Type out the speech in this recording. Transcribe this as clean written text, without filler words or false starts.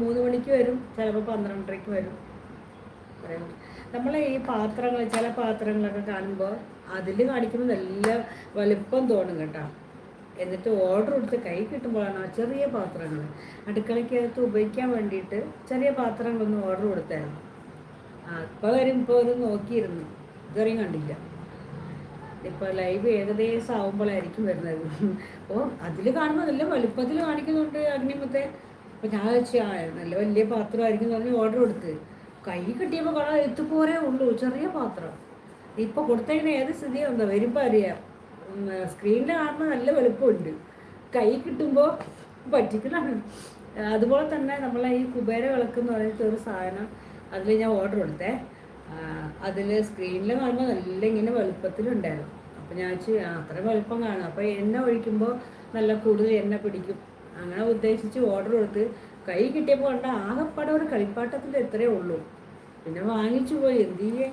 3 മണിക്ക് വരും, ചിലപ്പോൾ 12:30 വരും. നമ്മളെ ഈ പാത്രങ്ങൾ, ചില പാത്രങ്ങളൊക്കെ കാണുമ്പോൾ അതിൽ കാണിക്കുമ്പോൾ നല്ല വലുപ്പം തോന്നും കേട്ടോ. എന്നിട്ട് ഓർഡർ കൊടുത്ത് കൈ കിട്ടുമ്പോഴാണ് ആ ചെറിയ പാത്രങ്ങൾ, അടുക്കളയ്ക്കകത്ത് ഉപയോഗിക്കാൻ വേണ്ടിയിട്ട് ചെറിയ പാത്രങ്ങളൊന്നും ഓർഡർ കൊടുത്തായിരുന്നു. ഇപ്പോൾ വരും, ഇപ്പോൾ ഒരു നോക്കിയിരുന്നു, ഇതുവരെയും കണ്ടില്ല. ഇപ്പോൾ ലൈവ് ഏകദേശം ആവുമ്പോഴായിരിക്കും വരുന്നത്. അപ്പോൾ അതിൽ കാണുമ്പോൾ നല്ല വലുപ്പത്തിൽ കാണിക്കുന്നുണ്ട് അഗ്നിമുത്തെ. അപ്പോൾ ഞാൻ വെച്ചാൽ നല്ല വലിയ പാത്രമായിരിക്കും പറഞ്ഞ് ഓർഡർ കൊടുത്ത് കൈ കിട്ടിയപ്പോൾ കാണാൻ എത്തുപോരേ ഉള്ളൂ, ചെറിയ പാത്രം. ഇപ്പോൾ കൊടുത്തതിന് ഏത് സ്ഥിതിയുണ്ടോ വരുമ്പോൾ അറിയാം. സ്ക്രീനിൽ കാണുമ്പോൾ നല്ല വലുപ്പമുണ്ട്, കൈ കിട്ടുമ്പോൾ പറ്റിക്കലാണ്. അതുപോലെ തന്നെ നമ്മളെ ഈ കുബേര വിളക്ക് എന്ന് പറയുന്ന ഒരു സാധനം, അതിൽ ഞാൻ ഓർഡർ കൊടുത്തേ. അതിൽ സ്ക്രീനിൽ കാണുമ്പോൾ നല്ല ഇങ്ങനെ വലുപ്പത്തിലുണ്ടായിരുന്നു. അപ്പോൾ ഞാൻ വെച്ച് അത്ര വലുപ്പം കാണും, അപ്പോൾ എണ്ണ ഒഴിക്കുമ്പോൾ നല്ല കൂടുതൽ എണ്ണ പിടിക്കും, അങ്ങനെ ഉദ്ദേശിച്ച് ഓർഡർ കൊടുത്ത് കൈ കിട്ടിയപ്പോൾ കണ്ട ആകെപ്പാടെ ഒരു കളിപ്പാട്ടത്തിൻ്റെ എത്രയേ ഉള്ളൂ. പിന്നെ വാങ്ങിച്ചു പോയി, എന്ത് ചെയ്യേ.